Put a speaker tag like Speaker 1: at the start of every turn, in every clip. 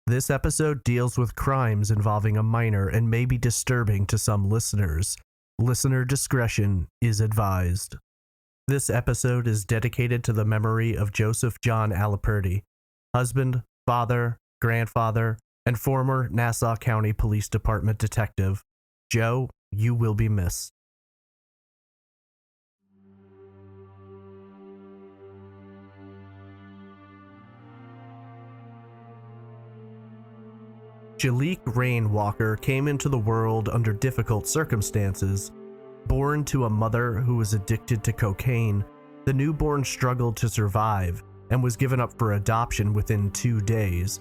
Speaker 1: This episode deals with crimes involving a minor and may be disturbing to some listeners. Listener discretion is advised. This episode is dedicated to the memory of Joseph John Alaperti, husband, father, grandfather, and former Nassau County Police Department detective. Joe, you will be missed. Jaliek Rainwalker came into the world under difficult circumstances. Born to a mother who was addicted to cocaine, the newborn struggled to survive and was given up for adoption within 2 days.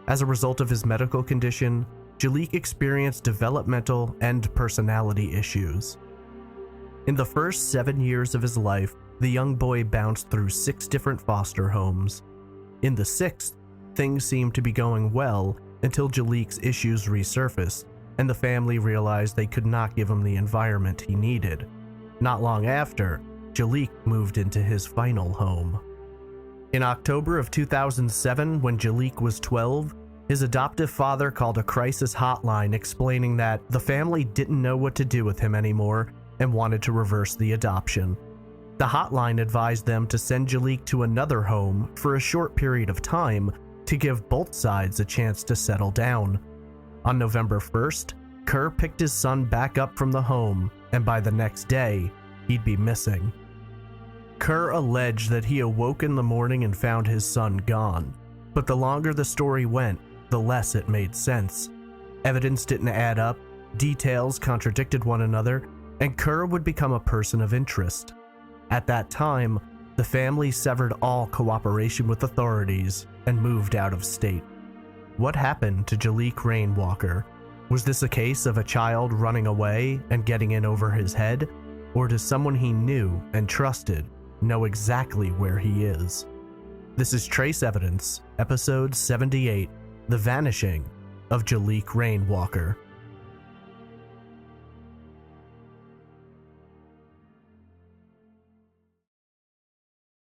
Speaker 1: As a result of his medical condition, Jaliek experienced developmental and personality issues. In the first 7 years of his life, the young boy bounced through 6 different foster homes. In the 6th, things seemed to be going well until Jaliek's issues resurfaced, and the family realized they could not give him the environment he needed. Not long after, Jaliek moved into his final home. In October of 2007, when Jaliek was 12, his adoptive father called a crisis hotline explaining that the family didn't know what to do with him anymore and wanted to reverse the adoption. The hotline advised them to send Jaliek to another home for a short period of time to give both sides a chance to settle down. On November 1st, Kerr picked his son back up from the home, and by the next day, he'd be missing. Kerr alleged that he awoke in the morning and found his son gone, but the longer the story went, the less it made sense. Evidence didn't add up, details contradicted one another, and Kerr would become a person of interest. At that time, the family severed all cooperation with authorities and moved out of state. What happened to Jaliek Rainwalker? Was this a case of a child running away and getting in over his head? Or does someone he knew and trusted know exactly where he is? This is Trace Evidence, episode 78, The Vanishing of Jaliek Rainwalker.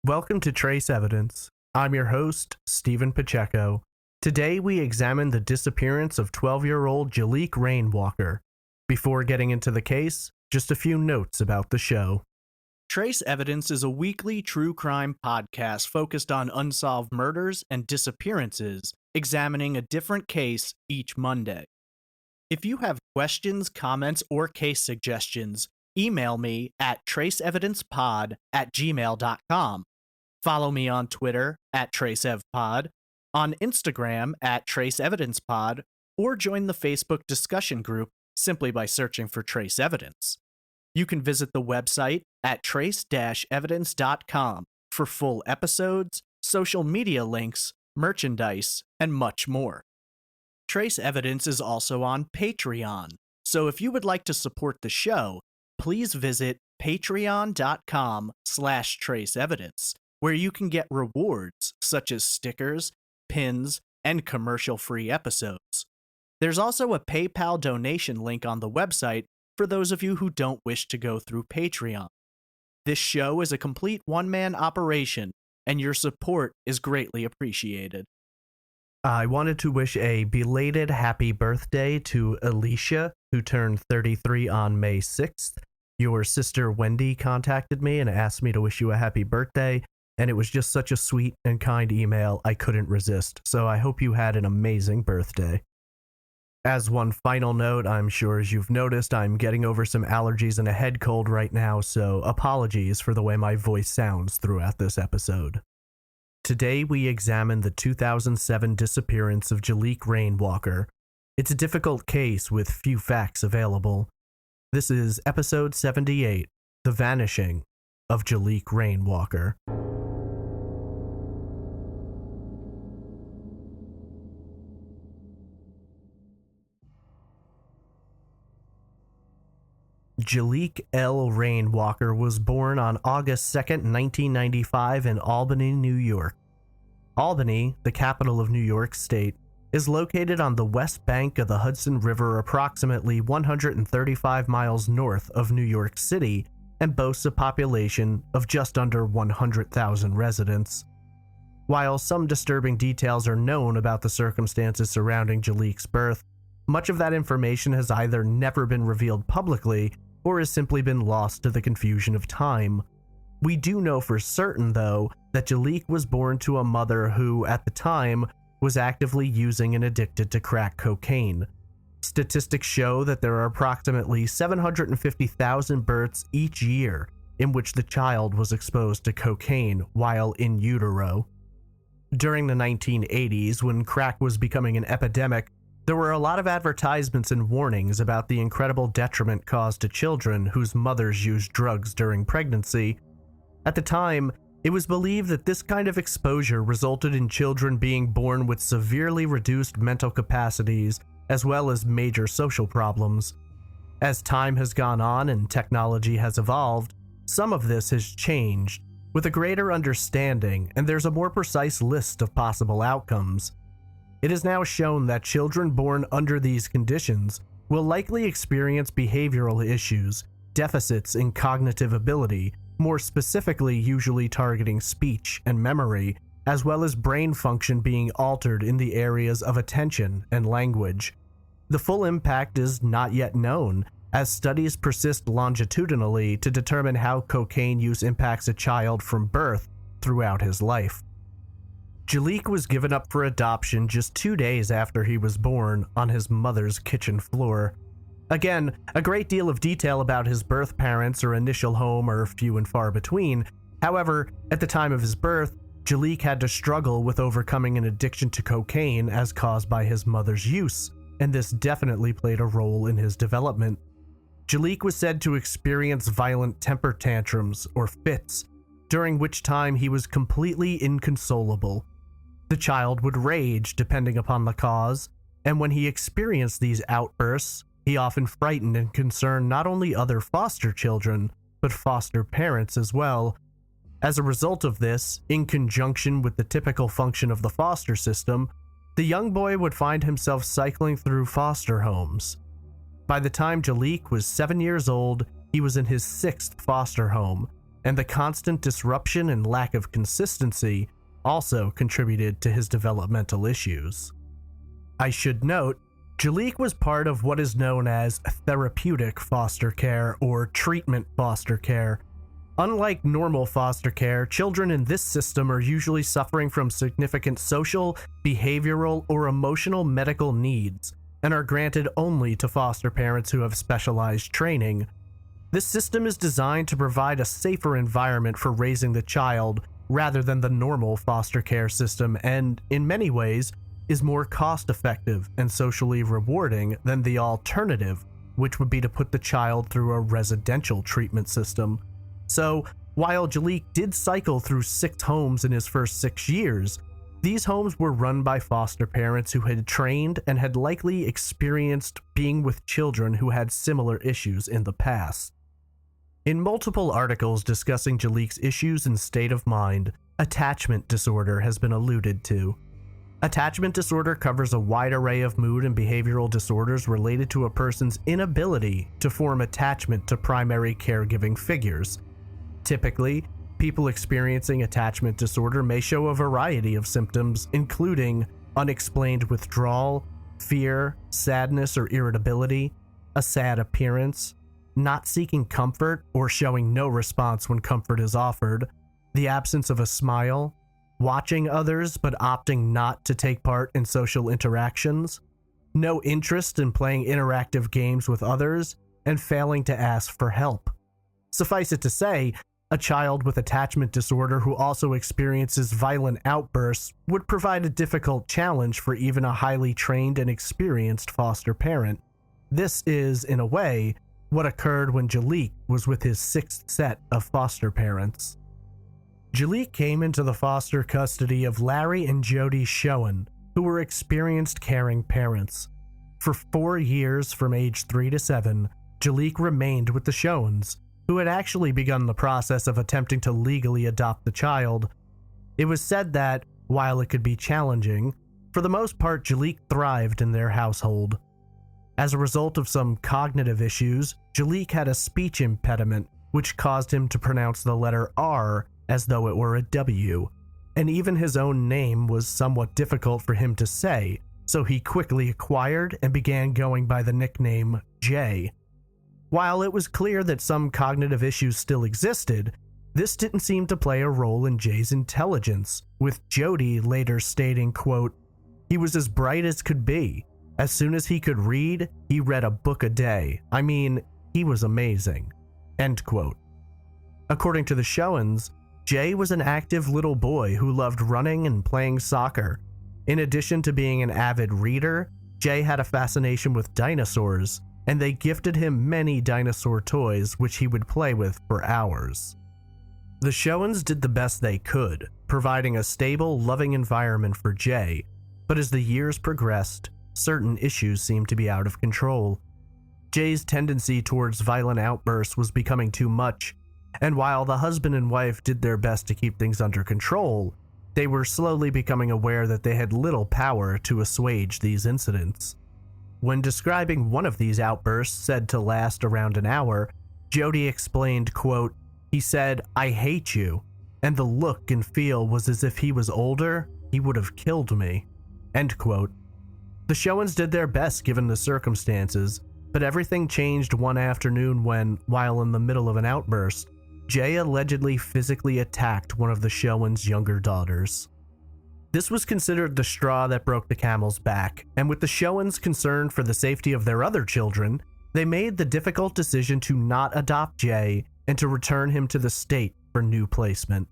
Speaker 1: Welcome to Trace Evidence. I'm your host, Stephen Pacheco. Today we examine the disappearance of 12-year-old Jaliek Rainwalker. Before getting into the case, just a few notes about the show. Trace Evidence is a weekly true crime podcast focused on unsolved murders and disappearances, examining a different case each Monday. If you have questions, comments, or case suggestions, email me at traceevidencepod@gmail.com. Follow me on Twitter at TraceEvPod, on Instagram at TraceEvidencePod, or join the Facebook discussion group simply by searching for Trace Evidence. You can visit the website at trace-evidence.com for full episodes, social media links, merchandise, and much more. Trace Evidence is also on Patreon, so if you would like to support the show, please visit patreon.com/traceevidence, where you can get rewards such as stickers, pins, and commercial-free episodes. There's also a PayPal donation link on the website for those of you who don't wish to go through Patreon. This show is a complete one-man operation, and your support is greatly appreciated. I wanted to wish a belated happy birthday to Alicia, who turned 33 on May 6th. Your sister Wendy contacted me and asked me to wish you a happy birthday, and it was just such a sweet and kind email I couldn't resist, so I hope you had an amazing birthday. As one final note, I'm sure as you've noticed, I'm getting over some allergies and a head cold right now, so apologies for the way my voice sounds throughout this episode. Today we examine the 2007 disappearance of Jaliek Rainwalker. It's a difficult case with few facts available. This is episode 78, The Vanishing of Jaliek Rainwalker. Jaliek L. Rainwalker was born on August 2nd, 1995 in Albany, New York. Albany, the capital of New York State, is located on the west bank of the Hudson River approximately 135 miles north of New York City and boasts a population of just under 100,000 residents. While some disturbing details are known about the circumstances surrounding Jaliek's birth, much of that information has either never been revealed publicly or has simply been lost to the confusion of time. We do know for certain, though, that Jaliek was born to a mother who, at the time, was actively using and addicted to crack cocaine. Statistics show that there are approximately 750,000 births each year in which the child was exposed to cocaine while in utero. During the 1980s, when crack was becoming an epidemic, there were a lot of advertisements and warnings about the incredible detriment caused to children whose mothers used drugs during pregnancy. At the time, it was believed that this kind of exposure resulted in children being born with severely reduced mental capacities as well as major social problems. As time has gone on and technology has evolved, some of this has changed, with a greater understanding, and there's a more precise list of possible outcomes. It is now shown that children born under these conditions will likely experience behavioral issues, deficits in cognitive ability, more specifically usually targeting speech and memory, as well as brain function being altered in the areas of attention and language. The full impact is not yet known, as studies persist longitudinally to determine how cocaine use impacts a child from birth throughout his life. Jaliek was given up for adoption just 2 days after he was born on his mother's kitchen floor. Again, a great deal of detail about his birth parents or initial home are few and far between. However, at the time of his birth, Jaliek had to struggle with overcoming an addiction to cocaine as caused by his mother's use, and this definitely played a role in his development. Jaliek was said to experience violent temper tantrums, or fits, during which time he was completely inconsolable. The child would rage depending upon the cause, and when he experienced these outbursts, he often frightened and concerned not only other foster children, but foster parents as well. As a result of this, in conjunction with the typical function of the foster system, the young boy would find himself cycling through foster homes. By the time Jaliek was 7 years old, he was in his 6th foster home, and the constant disruption and lack of consistency also contributed to his developmental issues. I should note, Jaliek was part of what is known as therapeutic foster care or treatment foster care. Unlike normal foster care, children in this system are usually suffering from significant social, behavioral, or emotional medical needs, and are granted only to foster parents who have specialized training. This system is designed to provide a safer environment for raising the child rather than the normal foster care system, and, in many ways, is more cost-effective and socially rewarding than the alternative, which would be to put the child through a residential treatment system. So, while Jaliek did cycle through 6 homes in his first 6 years, these homes were run by foster parents who had trained and had likely experienced being with children who had similar issues in the past. In multiple articles discussing Jaliek's issues and state of mind, attachment disorder has been alluded to. Attachment disorder covers a wide array of mood and behavioral disorders related to a person's inability to form attachment to primary caregiving figures. Typically, people experiencing attachment disorder may show a variety of symptoms, including unexplained withdrawal, fear, sadness or irritability, a sad appearance, not seeking comfort or showing no response when comfort is offered, the absence of a smile, watching others but opting not to take part in social interactions, no interest in playing interactive games with others, and failing to ask for help. Suffice it to say, a child with attachment disorder who also experiences violent outbursts would provide a difficult challenge for even a highly trained and experienced foster parent. This is, in a way, what occurred when Jaliek was with his 6th set of foster parents. Jaliek came into the foster custody of Larry and Jody Schoen, who were experienced caring parents. For 4 years from age 3 to 7, Jaliek remained with the Schoens, who had actually begun the process of attempting to legally adopt the child. It was said that, while it could be challenging, for the most part Jaliek thrived in their household. As a result of some cognitive issues, Jaliek had a speech impediment, which caused him to pronounce the letter R as though it were a W. and even his own name was somewhat difficult for him to say, so he quickly acquired and began going by the nickname Jay. While it was clear that some cognitive issues still existed, this didn't seem to play a role in Jay's intelligence, with Jody later stating, quote, "He was as bright as could be. As soon as he could read, he read a book a day. I mean, he was amazing." End quote. According to the Showens, Jay was an active little boy who loved running and playing soccer. In addition to being an avid reader, Jay had a fascination with dinosaurs, and they gifted him many dinosaur toys which he would play with for hours. The Showens did the best they could, providing a stable, loving environment for Jay, but as the years progressed, certain issues seemed to be out of control. Jay's tendency towards violent outbursts was becoming too much, and while the husband and wife did their best to keep things under control, they were slowly becoming aware that they had little power to assuage these incidents. When describing one of these outbursts said to last around an hour, Jody explained, quote, "He said, 'I hate you,' and the look and feel was as if he was older, he would have killed me." End quote. The Showens did their best given the circumstances, but everything changed one afternoon when, while in the middle of an outburst, Jay allegedly physically attacked one of the Showens' younger daughters. This was considered the straw that broke the camel's back, and with the Showens concerned for the safety of their other children, they made the difficult decision to not adopt Jay and to return him to the state for new placement.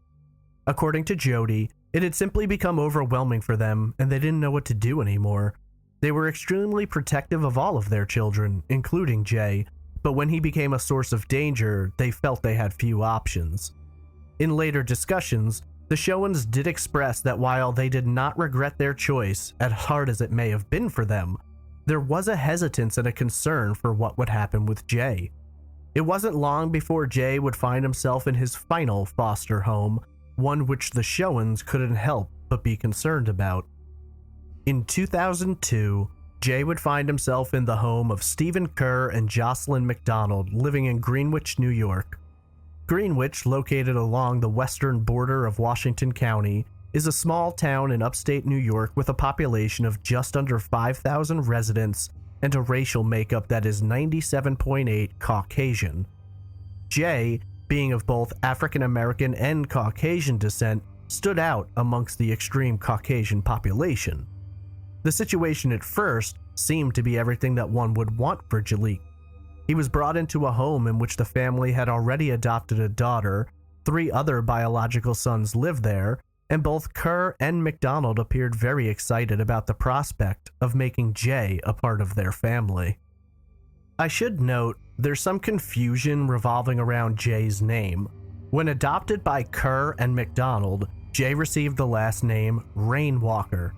Speaker 1: According to Jody, it had simply become overwhelming for them and they didn't know what to do anymore. They were extremely protective of all of their children, including Jay, but when he became a source of danger, they felt they had few options. In later discussions, the Showens did express that while they did not regret their choice, as hard as it may have been for them, there was a hesitance and a concern for what would happen with Jay. It wasn't long before Jay would find himself in his final foster home, one which the Showens couldn't help but be concerned about. In 2002, Jay would find himself in the home of Stephen Kerr and Jocelyn McDonald living in Greenwich, New York. Greenwich, located along the western border of Washington County, is a small town in upstate New York with a population of just under 5,000 residents and a racial makeup that is 97.8 Caucasian. Jay, being of both African American and Caucasian descent, stood out amongst the extreme Caucasian population. The situation at first seemed to be everything that one would want for Jaliek. He was brought into a home in which the family had already adopted a daughter, 3 other biological sons lived there, and both Kerr and McDonald appeared very excited about the prospect of making Jay a part of their family. I should note, there's some confusion revolving around Jay's name. When adopted by Kerr and McDonald, Jay received the last name Rainwalker.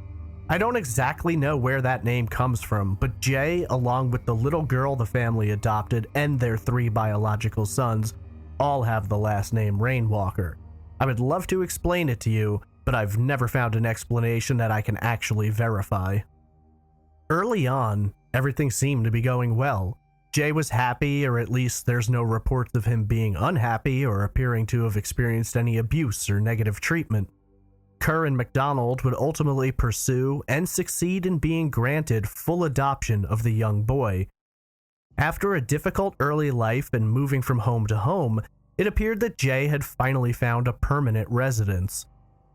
Speaker 1: I don't exactly know where that name comes from, but Jay, along with the little girl the family adopted and their 3 biological sons, all have the last name Rainwalker. I would love to explain it to you, but I've never found an explanation that I can actually verify. Early on, everything seemed to be going well. Jay was happy, or at least there's no reports of him being unhappy or appearing to have experienced any abuse or negative treatment. Kerr and McDonald would ultimately pursue and succeed in being granted full adoption of the young boy. After a difficult early life and moving from home to home, it appeared that Jay had finally found a permanent residence.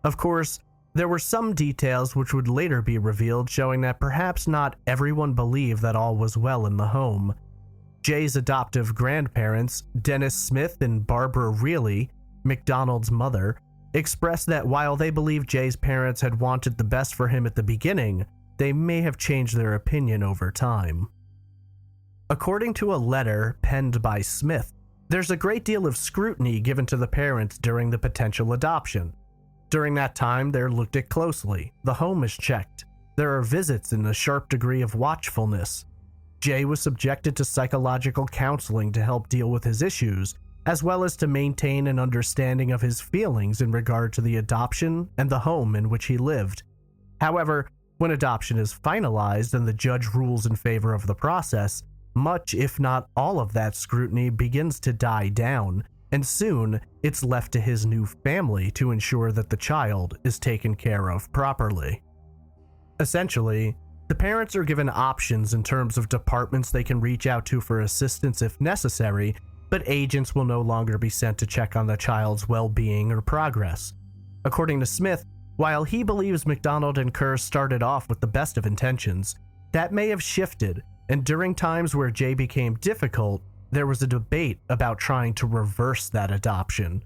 Speaker 1: Of course, there were some details which would later be revealed showing that perhaps not everyone believed that all was well in the home. Jay's adoptive grandparents, Dennis Smith and Barbara Reilly, McDonald's mother, expressed that while they believed Jay's parents had wanted the best for him at the beginning, they may have changed their opinion over time. According to a letter penned by Smith, there's a great deal of scrutiny given to the parents during the potential adoption. During that time, they're looked at closely, the home is checked, there are visits and a sharp degree of watchfulness. Jay was subjected to psychological counseling to help deal with his issues, as well as to maintain an understanding of his feelings in regard to the adoption and the home in which he lived. However, when adoption is finalized and the judge rules in favor of the process, much, if not all of that scrutiny begins to die down, and soon it's left to his new family to ensure that the child is taken care of properly. Essentially, the parents are given options in terms of departments they can reach out to for assistance if necessary, but agents will no longer be sent to check on the child's well-being or progress. According to Smith, while he believes McDonald and Kerr started off with the best of intentions, that may have shifted, and during times where Jay became difficult, there was a debate about trying to reverse that adoption.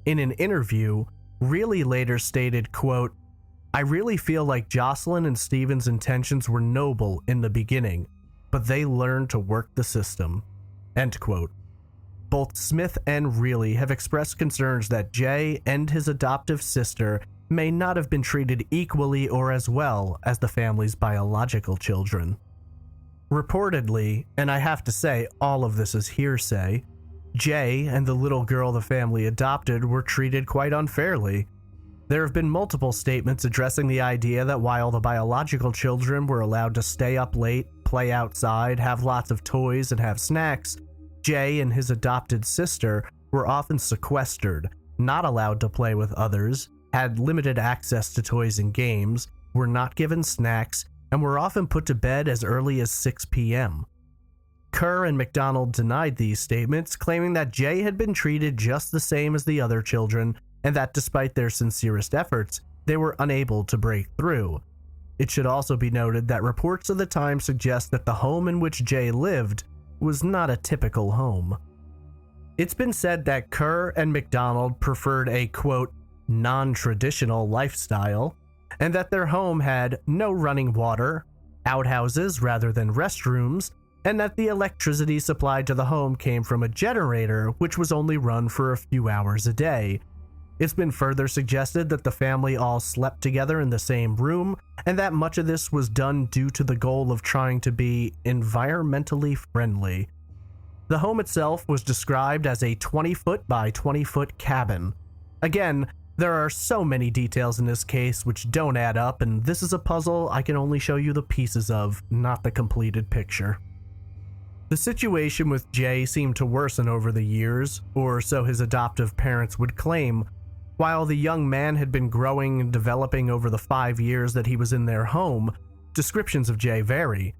Speaker 1: In an interview, Reilly later stated, quote, "I really feel like Jocelyn and Steven's intentions were noble in the beginning, but they learned to work the system." End quote. Both Smith and Reilly have expressed concerns that Jay and his adoptive sister may not have been treated equally or as well as the family's biological children. Reportedly, and I have to say all of this is hearsay, Jay and the little girl the family adopted were treated quite unfairly. There have been multiple statements addressing the idea that while the biological children were allowed to stay up late, play outside, have lots of toys, and have snacks, Jay and his adopted sister were often sequestered, not allowed to play with others, had limited access to toys and games, were not given snacks, and were often put to bed as early as 6 p.m. Kerr and McDonald denied these statements, claiming that Jay had been treated just the same as the other children, and that despite their sincerest efforts, they were unable to break through. It should also be noted that reports of the time suggest that the home in which Jay lived was not a typical home. It's been said that Kerr and McDonald preferred a, quote, non-traditional lifestyle, and that their home had no running water, outhouses rather than restrooms, and that the electricity supplied to the home came from a generator which was only run for a few hours a day. It's been further suggested that the family all slept together in the same room, and that much of this was done due to the goal of trying to be environmentally friendly. The home itself was described as a 20-foot by 20-foot cabin. Again, there are so many details in this case which don't add up, and this is a puzzle I can only show you the pieces of, not the completed picture. The situation with Jay seemed to worsen over the years, or so his adoptive parents would claim. While the young man had been growing and developing over the 5 years that he was in their home, descriptions of Jay vary.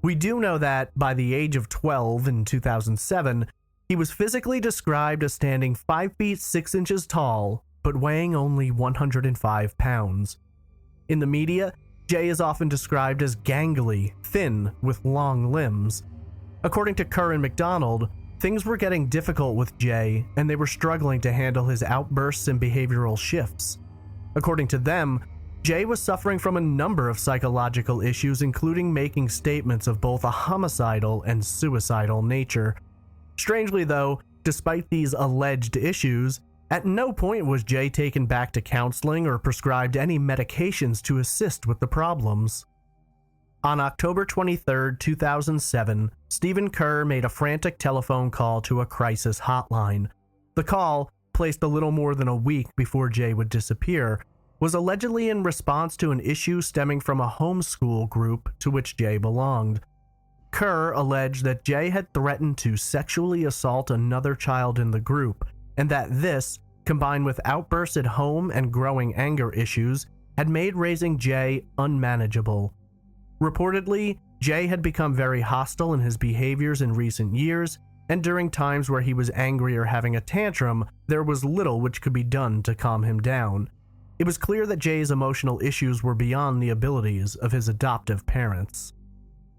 Speaker 1: We do know that by the age of 12 in 2007, he was physically described as standing 5 feet 6 inches tall, but weighing only 105 pounds. In the media, Jay is often described as gangly, thin, with long limbs. According to Kerr and McDonald, things were getting difficult with Jay, and they were struggling to handle his outbursts and behavioral shifts. According to them, Jay was suffering from a number of psychological issues, including making statements of both a homicidal and suicidal nature. Strangely though, despite these alleged issues, at no point was Jay taken back to counseling or prescribed any medications to assist with the problems. On October 23, 2007, Stephen Kerr made a frantic telephone call to a crisis hotline. The call, placed a little more than a week before Jay would disappear, was allegedly in response to an issue stemming from a homeschool group to which Jay belonged. Kerr alleged that Jay had threatened to sexually assault another child in the group, and that this, combined with outbursts at home and growing anger issues, had made raising Jay unmanageable. Reportedly, Jay had become very hostile in his behaviors in recent years, and during times where he was angry or having a tantrum, there was little which could be done to calm him down. It was clear that Jay's emotional issues were beyond the abilities of his adoptive parents.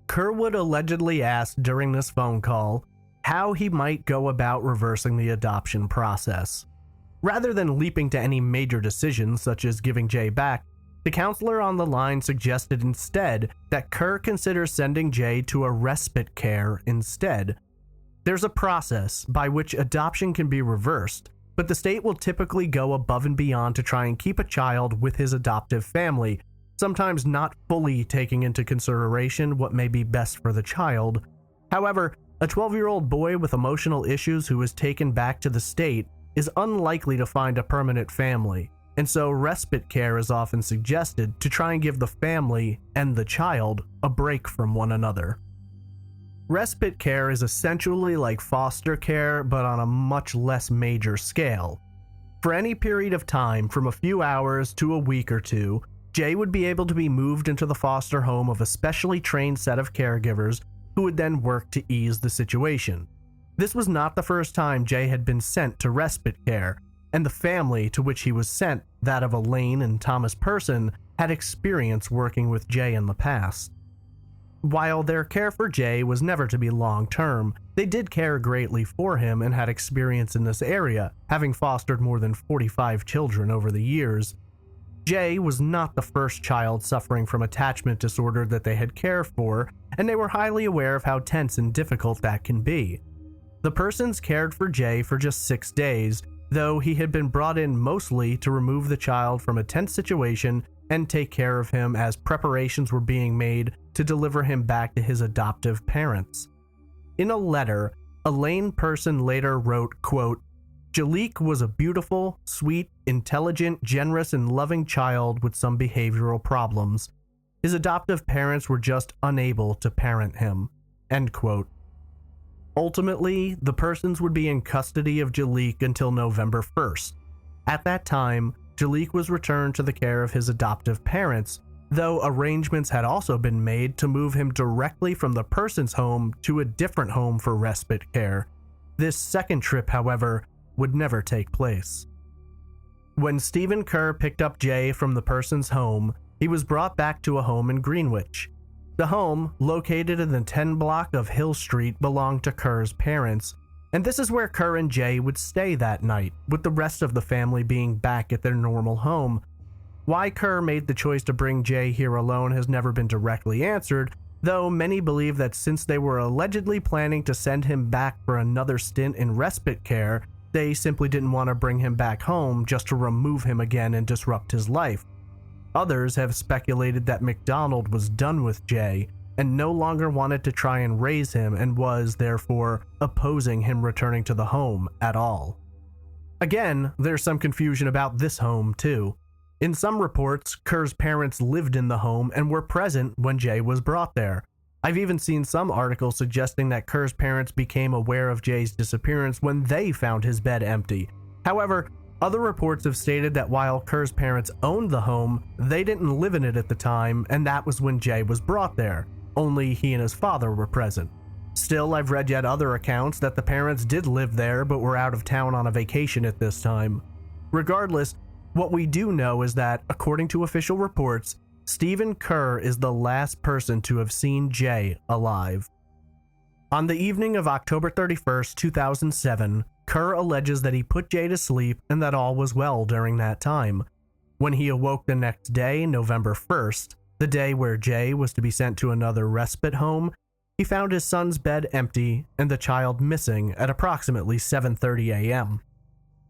Speaker 1: Kerr would allegedly ask during this phone call how he might go about reversing the adoption process. Rather than leaping to any major decisions such as giving Jay back, the counselor on the line suggested instead that Kerr consider sending Jay to a respite care instead. There's a process by which adoption can be reversed, but the state will typically go above and beyond to try and keep a child with his adoptive family, sometimes not fully taking into consideration what may be best for the child. However, a 12-year-old boy with emotional issues who is taken back to the state is unlikely to find a permanent family, and so respite care is often suggested to try and give the family and the child a break from one another. Respite care is essentially like foster care, but on a much less major scale. For any period of time, from a few hours to a week or two, Jay would be able to be moved into the foster home of a specially trained set of caregivers who would then work to ease the situation. This was not the first time Jay had been sent to respite care, and the family to which he was sent, that of Elaine and Thomas Person, had experience working with Jay in the past. While their care for Jay was never to be long-term, they did care greatly for him and had experience in this area, having fostered more than 45 children over the years. Jay was not the first child suffering from attachment disorder that they had cared for, and they were highly aware of how tense and difficult that can be. The Persons cared for Jay for just 6 days, though he had been brought in mostly to remove the child from a tense situation and take care of him as preparations were being made to deliver him back to his adoptive parents. In a letter, Elaine Person later wrote, quote, "Jaliek was a beautiful, sweet, intelligent, generous, and loving child with some behavioral problems. His adoptive parents were just unable to parent him." End quote. Ultimately, the Persons would be in custody of Jaliek until November 1st. At that time, Jaliek was returned to the care of his adoptive parents, though arrangements had also been made to move him directly from the Persons' home to a different home for respite care. This second trip, however, would never take place. When Stephen Kerr picked up Jay from the Persons' home, he was brought back to a home in Greenwich. The home, located in the 10 block of Hill Street, belonged to Kerr's parents, and this is where Kerr and Jay would stay that night, with the rest of the family being back at their normal home. Why Kerr made the choice to bring Jay here alone has never been directly answered, though many believe that since they were allegedly planning to send him back for another stint in respite care, they simply didn't want to bring him back home just to remove him again and disrupt his life. Others have speculated that McDonald was done with Jay and no longer wanted to try and raise him and was, therefore, opposing him returning to the home at all. Again, there's some confusion about this home, too. In some reports, Kerr's parents lived in the home and were present when Jay was brought there. I've even seen some articles suggesting that Kerr's parents became aware of Jay's disappearance when they found his bed empty. However, other reports have stated that while Kerr's parents owned the home, they didn't live in it at the time, and that was when Jay was brought there. Only he and his father were present. Still, I've read yet other accounts that the parents did live there but were out of town on a vacation at this time. Regardless, what we do know is that, according to official reports, Stephen Kerr is the last person to have seen Jay alive. On the evening of October 31st, 2007, Kerr alleges that he put Jay to sleep and that all was well during that time. When he awoke the next day, November 1st, the day where Jay was to be sent to another respite home, he found his son's bed empty and the child missing at approximately 7:30 a.m.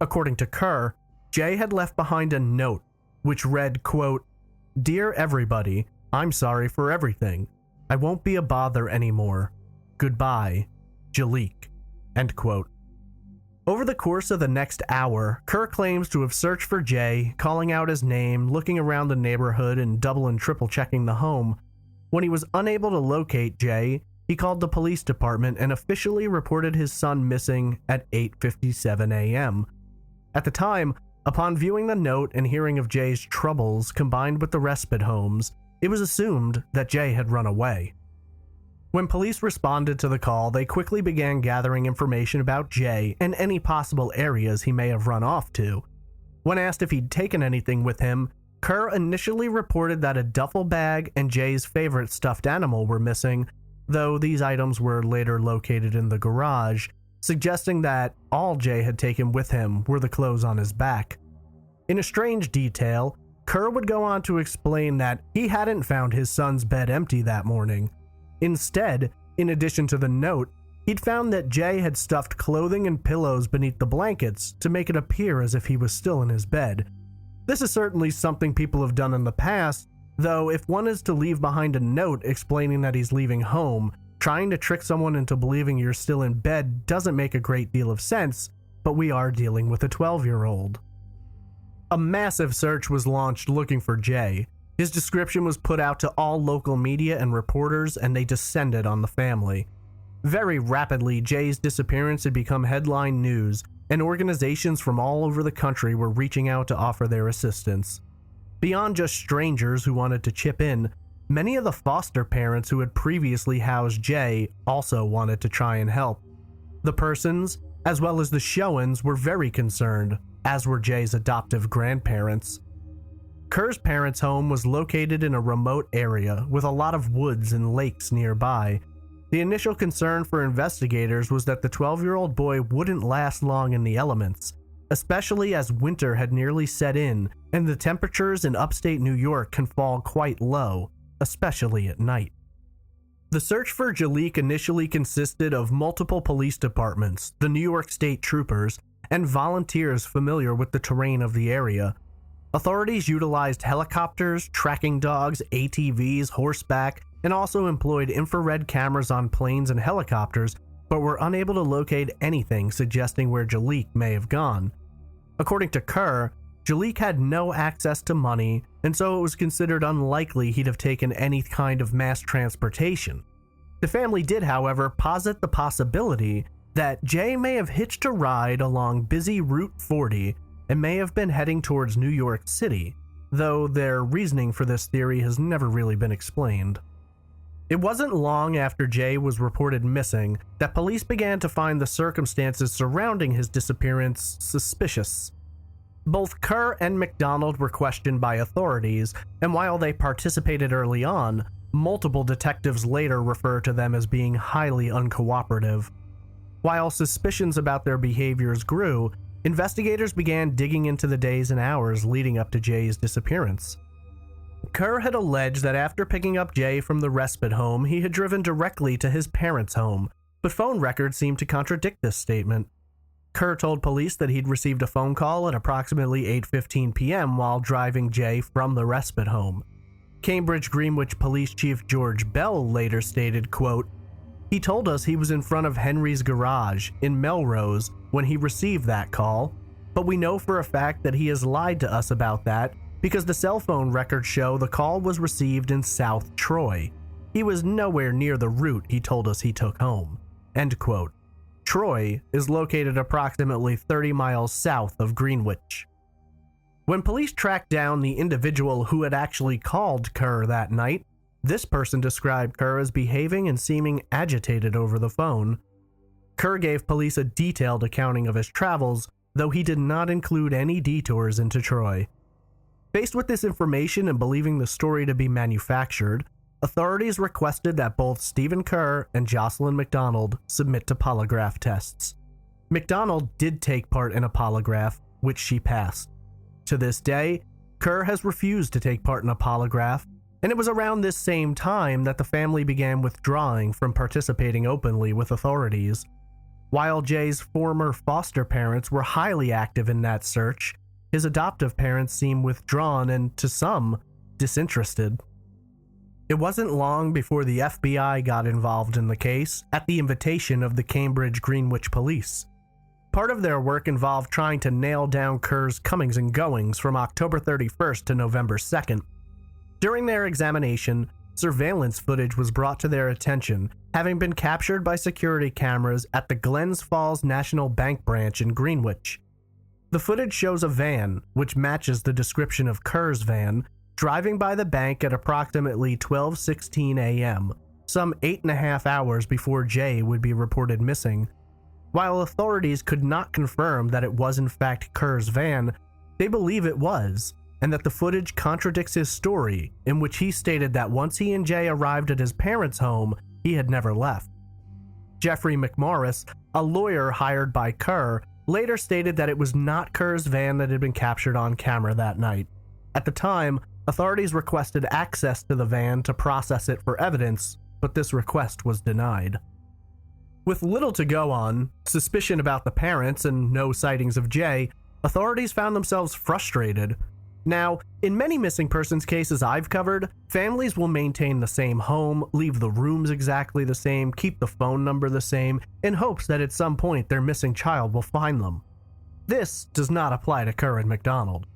Speaker 1: According to Kerr, Jay had left behind a note, which read, quote, "Dear everybody, I'm sorry for everything. I won't be a bother anymore. Goodbye, Jaliek." End quote. Over the course of the next hour, Kerr claims to have searched for Jay, calling out his name, looking around the neighborhood, and double and triple checking the home. When he was unable to locate Jay, he called the police department and officially reported his son missing at 8:57 a.m. At the time, upon viewing the note and hearing of Jay's troubles combined with the respite homes, it was assumed that Jay had run away. When police responded to the call, they quickly began gathering information about Jay and any possible areas he may have run off to. When asked if he'd taken anything with him, Kerr initially reported that a duffel bag and Jay's favorite stuffed animal were missing, though these items were later located in the garage, suggesting that all Jay had taken with him were the clothes on his back. In a strange detail, Kerr would go on to explain that he hadn't found his son's bed empty that morning. Instead, in addition to the note, he'd found that Jay had stuffed clothing and pillows beneath the blankets to make it appear as if he was still in his bed. This is certainly something people have done in the past, though if one is to leave behind a note explaining that he's leaving home, trying to trick someone into believing you're still in bed doesn't make a great deal of sense, but we are dealing with a 12-year-old. A massive search was launched looking for Jay. His description was put out to all local media and reporters, and they descended on the family. Very rapidly, Jay's disappearance had become headline news, and organizations from all over the country were reaching out to offer their assistance. Beyond just strangers who wanted to chip in, many of the foster parents who had previously housed Jay also wanted to try and help. The Persons, as well as the Showens, were very concerned, as were Jay's adoptive grandparents. Kerr's parents' home was located in a remote area with a lot of woods and lakes nearby. The initial concern for investigators was that the 12-year-old boy wouldn't last long in the elements, especially as winter had nearly set in and the temperatures in upstate New York can fall quite low, especially at night. The search for Jaliek initially consisted of multiple police departments, the New York State Troopers, and volunteers familiar with the terrain of the area. Authorities utilized helicopters, tracking dogs, ATVs, horseback, and also employed infrared cameras on planes and helicopters, but were unable to locate anything suggesting where Jaliek may have gone. According to Kerr, Jaliek had no access to money, and so it was considered unlikely he'd have taken any kind of mass transportation. The family did, however, posit the possibility that Jay may have hitched a ride along busy Route 40 and may have been heading towards New York City, though their reasoning for this theory has never really been explained. It wasn't long after Jay was reported missing that police began to find the circumstances surrounding his disappearance suspicious. Both Kerr and McDonald were questioned by authorities, and while they participated early on, multiple detectives later refer to them as being highly uncooperative. While suspicions about their behaviors grew, investigators began digging into the days and hours leading up to Jay's disappearance. Kerr had alleged that after picking up Jay from the respite home, he had driven directly to his parents' home, but phone records seemed to contradict this statement. Kerr told police that he'd received a phone call at approximately 8:15 p.m. while driving Jay from the respite home. Cambridge Greenwich Police Chief George Bell later stated, quote, "He told us he was in front of Henry's garage in Melrose when he received that call, but we know for a fact that he has lied to us about that because the cell phone records show the call was received in South Troy. He was nowhere near the route he told us he took home." End quote. Troy is located approximately 30 miles south of Greenwich. When police tracked down the individual who had actually called Kerr that night, this person described Kerr as behaving and seeming agitated over the phone. Kerr gave police a detailed accounting of his travels, though he did not include any detours into Troy. Faced with this information and believing the story to be manufactured, authorities requested that both Stephen Kerr and Jocelyn McDonald submit to polygraph tests. McDonald did take part in a polygraph, which she passed. To this day, Kerr has refused to take part in a polygraph, and it was around this same time that the family began withdrawing from participating openly with authorities. While Jay's former foster parents were highly active in that search, his adoptive parents seemed withdrawn and, to some, disinterested. It wasn't long before the FBI got involved in the case at the invitation of the Cambridge Greenwich Police. Part of their work involved trying to nail down Kerr's comings and goings from October 31st to November 2nd. During their examination, surveillance footage was brought to their attention, having been captured by security cameras at the Glens Falls National Bank branch in Greenwich. The footage shows a van, which matches the description of Kerr's van, driving by the bank at approximately 12:16 a.m., some 8.5 hours before Jay would be reported missing. While authorities could not confirm that it was in fact Kerr's van, they believe it was, and that the footage contradicts his story, in which he stated that once he and Jay arrived at his parents' home, he had never left. Jeffrey McMorris, a lawyer hired by Kerr, later stated that it was not Kerr's van that had been captured on camera that night. At the time, authorities requested access to the van to process it for evidence, but this request was denied. With little to go on, suspicion about the parents, and no sightings of Jay, authorities found themselves frustrated. Now, in many missing persons cases I've covered, families will maintain the same home, leave the rooms exactly the same, keep the phone number the same, in hopes that at some point their missing child will find them. This does not apply to Kerr and McDonald.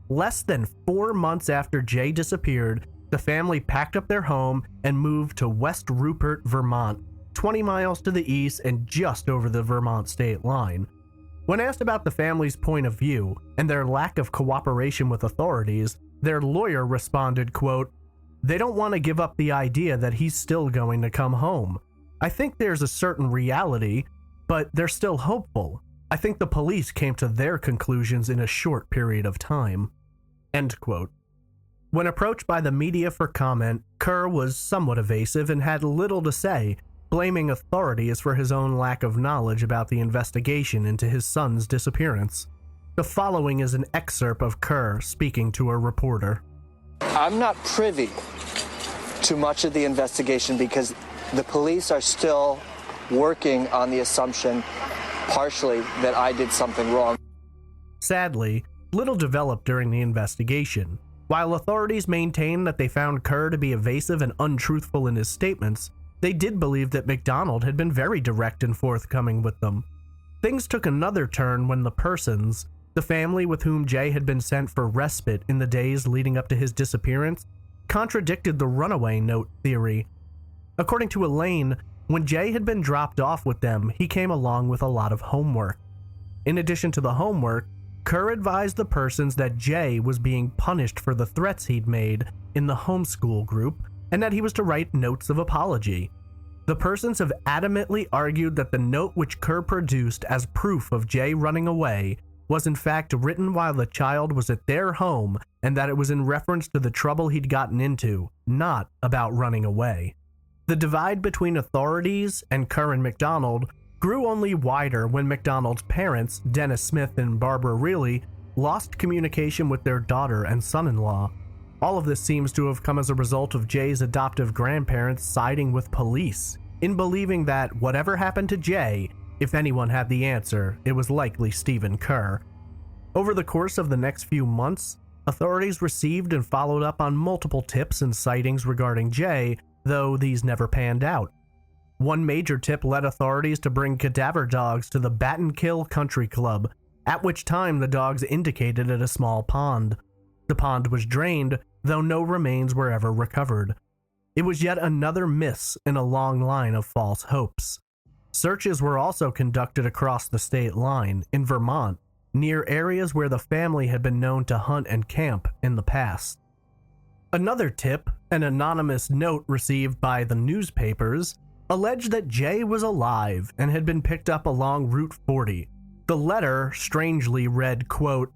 Speaker 1: Less than 4 months after Jay disappeared, the family packed up their home and moved to West Rupert, Vermont. 20 miles to the east and just over the Vermont state line. When asked about the family's point of view and their lack of cooperation with authorities, their lawyer responded, quote, "They don't want to give up the idea that he's still going to come home. I think there's a certain reality, but they're still hopeful. I think the police came to their conclusions in a short period of time." End quote. When approached by the media for comment, Kerr was somewhat evasive and had little to say, blaming authorities for his own lack of knowledge about the investigation into his son's disappearance. The following is an excerpt of Kerr speaking to a reporter.
Speaker 2: "I'm not privy to much of the investigation because the police are still working on the assumption, partially, that I did something wrong."
Speaker 1: Sadly, little developed during the investigation. While authorities maintained that they found Kerr to be evasive and untruthful in his statements, they did believe that McDonald had been very direct and forthcoming with them. Things took another turn when the Persons, the family with whom Jay had been sent for respite in the days leading up to his disappearance, contradicted the runaway note theory. According to Elaine, when Jay had been dropped off with them, he came along with a lot of homework. In addition to the homework, Kerr advised the Persons that Jay was being punished for the threats he'd made in the homeschool group and that he was to write notes of apology. The Persons have adamantly argued that the note which Kerr produced as proof of Jay running away was in fact written while the child was at their home and that it was in reference to the trouble he'd gotten into, not about running away. The divide between authorities and Kerr and McDonald grew only wider when McDonald's parents, Dennis Smith and Barbara Reilly, lost communication with their daughter and son-in-law. All of this seems to have come as a result of Jay's adoptive grandparents siding with police, in believing that whatever happened to Jay, if anyone had the answer, it was likely Stephen Kerr. Over the course of the next few months, authorities received and followed up on multiple tips and sightings regarding Jay, though these never panned out. One major tip led authorities to bring cadaver dogs to the Battenkill Country Club, at which time the dogs indicated at a small pond. The pond was drained, though no remains were ever recovered. It was yet another miss in a long line of false hopes. Searches were also conducted across the state line, in Vermont, near areas where the family had been known to hunt and camp in the past. Another tip, an anonymous note received by the newspapers, alleged that Jay was alive and had been picked up along Route 40. The letter strangely read, quote,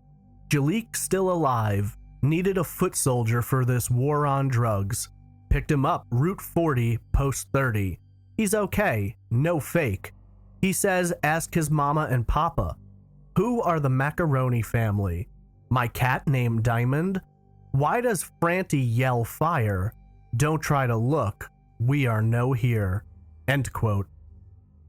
Speaker 1: "Jaliek still alive. Needed a foot soldier for this war on drugs. Picked him up Route 40, post 30. He's okay, no fake. He says ask his mama and papa. Who are the Macaroni family? My cat named Diamond? Why does Franti yell fire? Don't try to look. We are no here." End quote.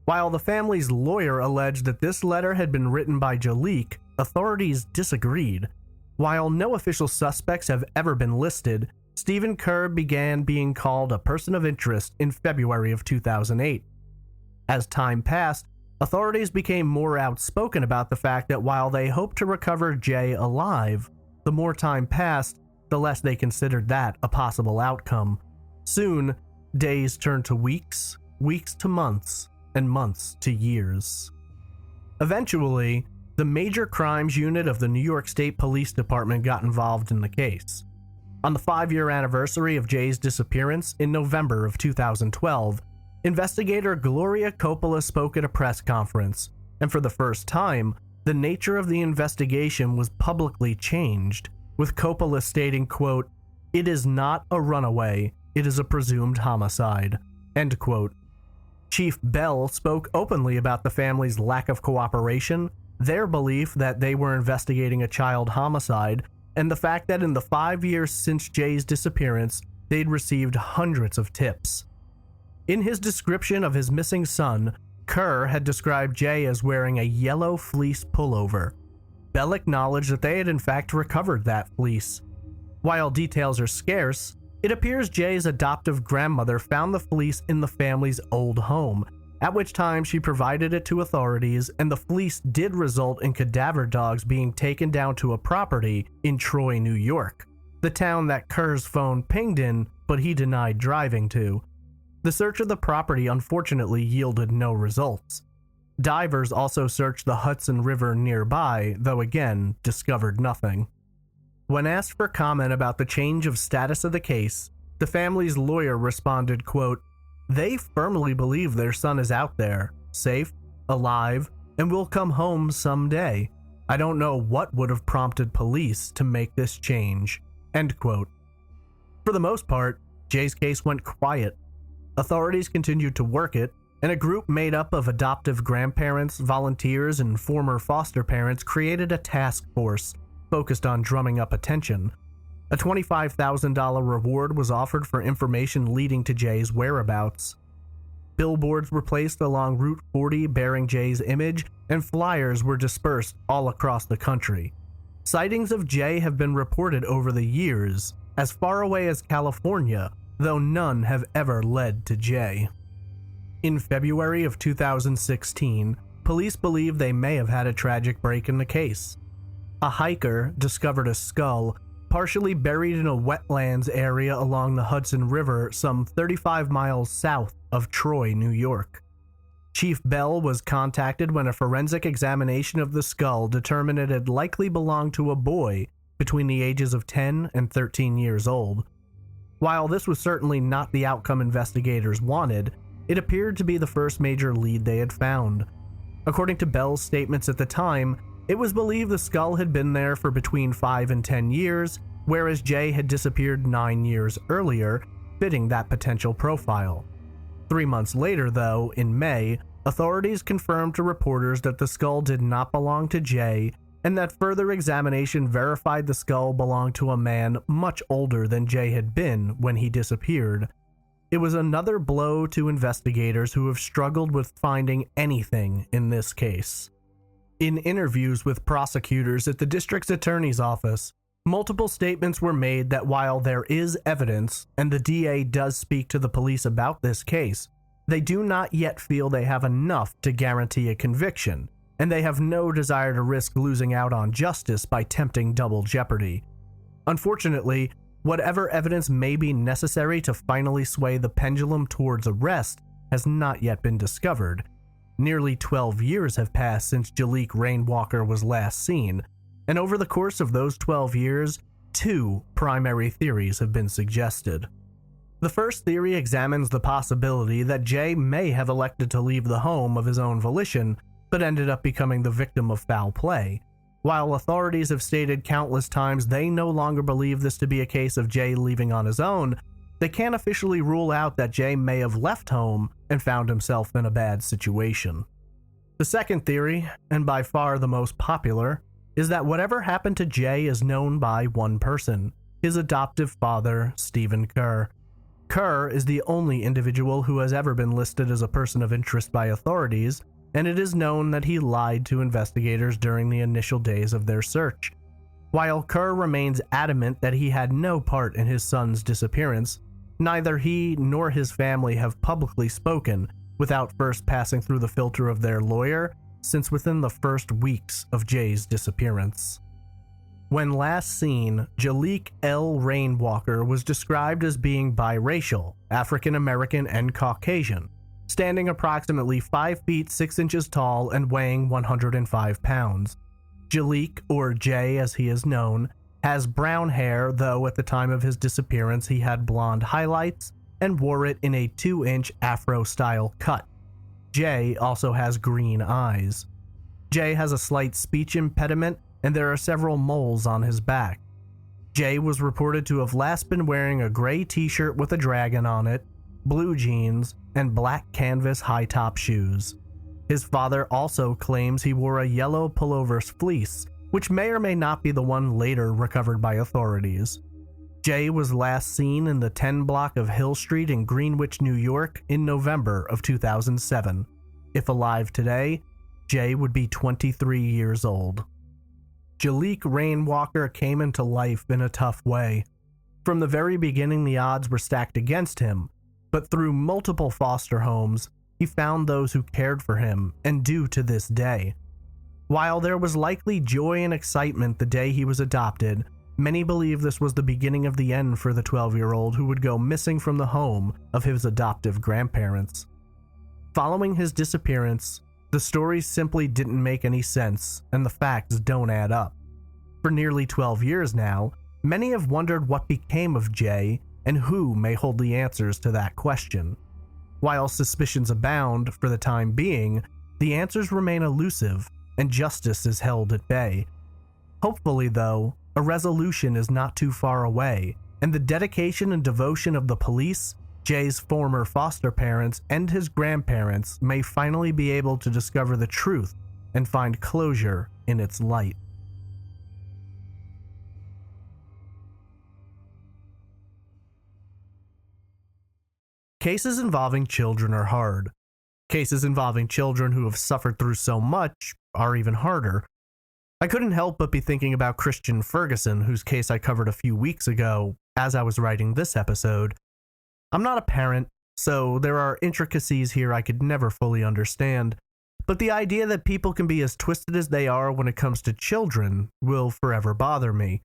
Speaker 1: While the family's lawyer alleged that this letter had been written by Jaliek, authorities disagreed. While no official suspects have ever been listed, Stephen Kerr began being called a person of interest in February of 2008. As time passed, authorities became more outspoken about the fact that while they hoped to recover Jay alive, the more time passed, the less they considered that a possible outcome. Soon, days turned to weeks, weeks to months, and months to years. Eventually, the Major Crimes Unit of the New York State Police Department got involved in the case. On the 5-year anniversary of Jay's disappearance in November of 2012, investigator Gloria Coppola spoke at a press conference, and for the first time, the nature of the investigation was publicly changed, with Coppola stating, quote, "It is not a runaway, it is a presumed homicide." End quote. Chief Bell spoke openly about the family's lack of cooperation, their belief that they were investigating a child homicide, and the fact that in the 5 years since Jay's disappearance, they'd received hundreds of tips. In his description of his missing son, Kerr had described Jay as wearing a yellow fleece pullover. Bell acknowledged that they had in fact recovered that fleece. While details are scarce, it appears Jay's adoptive grandmother found the fleece in the family's old home, at which time she provided it to authorities, and the fleece did result in cadaver dogs being taken down to a property in Troy, New York, the town that Kerr's phone pinged in, but he denied driving to. The search of the property unfortunately yielded no results. Divers also searched the Hudson River nearby, though again, discovered nothing. When asked for comment about the change of status of the case, the family's lawyer responded, quote, "They firmly believe their son is out there, safe, alive, and will come home someday. I don't know what would have prompted police to make this change." End quote. For the most part, Jay's case went quiet. Authorities continued to work it, and a group made up of adoptive grandparents, volunteers, and former foster parents created a task force focused on drumming up attention. A $25,000 reward was offered for information leading to Jay's whereabouts. Billboards were placed along Route 40 bearing Jay's image, and flyers were dispersed all across the country. Sightings of Jay have been reported over the years, as far away as California, though none have ever led to Jay. In February of 2016, police believe they may have had a tragic break in the case. A hiker discovered a skull partially buried in a wetlands area along the Hudson River some 35 miles south of Troy, New York. Chief Bell was contacted when a forensic examination of the skull determined it had likely belonged to a boy between the ages of 10 and 13 years old. While this was certainly not the outcome investigators wanted, it appeared to be the first major lead they had found. According to Bell's statements at the time, it was believed the skull had been there for between 5 and 10 years, whereas Jay had disappeared 9 years earlier, fitting that potential profile. 3 months later, though, in May, authorities confirmed to reporters that the skull did not belong to Jay, and that further examination verified the skull belonged to a man much older than Jay had been when he disappeared. It was another blow to investigators who have struggled with finding anything in this case. In interviews with prosecutors at the district's attorney's office, multiple statements were made that while there is evidence, and the DA does speak to the police about this case, they do not yet feel they have enough to guarantee a conviction, and they have no desire to risk losing out on justice by tempting double jeopardy. Unfortunately, whatever evidence may be necessary to finally sway the pendulum towards arrest has not yet been discovered. Nearly 12 years have passed since Jaliek Rainwalker was last seen, and over the course of those 12 years, 2 primary theories have been suggested. The first theory examines the possibility that Jay may have elected to leave the home of his own volition, but ended up becoming the victim of foul play. While authorities have stated countless times they no longer believe this to be a case of Jay leaving on his own, they can't officially rule out that Jay may have left home and found himself in a bad situation. The second theory, and by far the most popular, is that whatever happened to Jay is known by one person, his adoptive father, Stephen Kerr. Kerr is the only individual who has ever been listed as a person of interest by authorities, and it is known that he lied to investigators during the initial days of their search. While Kerr remains adamant that he had no part in his son's disappearance, neither he nor his family have publicly spoken without first passing through the filter of their lawyer since within the first weeks of Jay's disappearance. When last seen, Jaliek Rainwalker was described as being biracial, African American and Caucasian, standing approximately 5 feet 6 inches tall and weighing 105 pounds. Jaliek, or Jay as he is known, has brown hair, though at the time of his disappearance he had blonde highlights and wore it in a 2-inch afro-style cut. Jay also has green eyes. Jay has a slight speech impediment, and there are several moles on his back. Jay was reported to have last been wearing a gray t-shirt with a dragon on it, blue jeans, and black canvas high-top shoes. His father also claims he wore a yellow pullover fleece, which may or may not be the one later recovered by authorities. Jay was last seen in the 10 block of Hill Street in Greenwich, New York in November of 2007. If alive today, Jay would be 23 years old. Jaliek Rainwalker came into life in a tough way. From the very beginning, the odds were stacked against him, but through multiple foster homes, he found those who cared for him, and do to this day. While there was likely joy and excitement the day he was adopted, Many believe this was the beginning of the end for the 12-year-old who would go missing from the home of his adoptive grandparents. Following his disappearance, the stories simply didn't make any sense and the facts don't add up. For nearly 12 years now, many have wondered what became of Jay and who may hold the answers to that question. While suspicions abound for the time being, the answers remain elusive and justice is held at bay. Hopefully, though, a resolution is not too far away, and the dedication and devotion of the police, Jay's former foster parents, and his grandparents may finally be able to discover the truth and find closure in its light. Cases involving children are hard. Cases involving children who have suffered through so much are even harder. I couldn't help but be thinking about Christian Ferguson, whose case I covered a few weeks ago as I was writing this episode. I'm not a parent, so there are intricacies here I could never fully understand, but the idea that people can be as twisted as they are when it comes to children will forever bother me.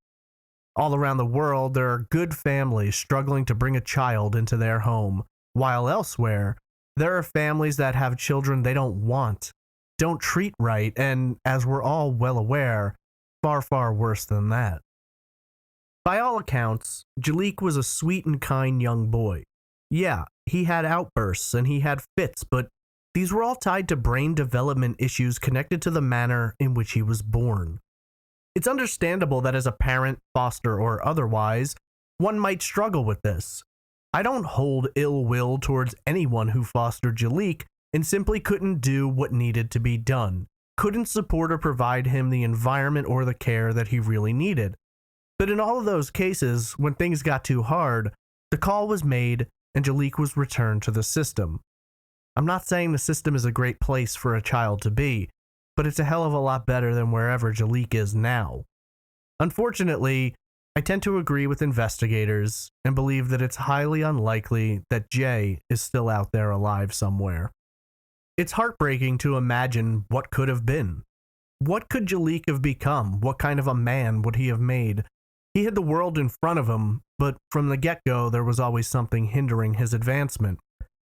Speaker 1: All around the world, there are good families struggling to bring a child into their home, while elsewhere, there are families that have children they don't want, don't treat right, and, as we're all well aware, far, far worse than that. By all accounts, Jaliek was a sweet and kind young boy. Yeah, he had outbursts and he had fits, but these were all tied to brain development issues connected to the manner in which he was born. It's understandable that as a parent, foster, or otherwise, one might struggle with this. I don't hold ill will towards anyone who fostered Jaliek and simply couldn't do what needed to be done, couldn't support or provide him the environment or the care that he really needed. But in all of those cases, when things got too hard, the call was made and Jaliek was returned to the system. I'm not saying the system is a great place for a child to be, but it's a hell of a lot better than wherever Jaliek is now. Unfortunately, I tend to agree with investigators and believe that it's highly unlikely that Jay is still out there alive somewhere. It's heartbreaking to imagine what could have been. What could Jaliek have become? What kind of a man would he have made? He had the world in front of him, but from the get-go there was always something hindering his advancement.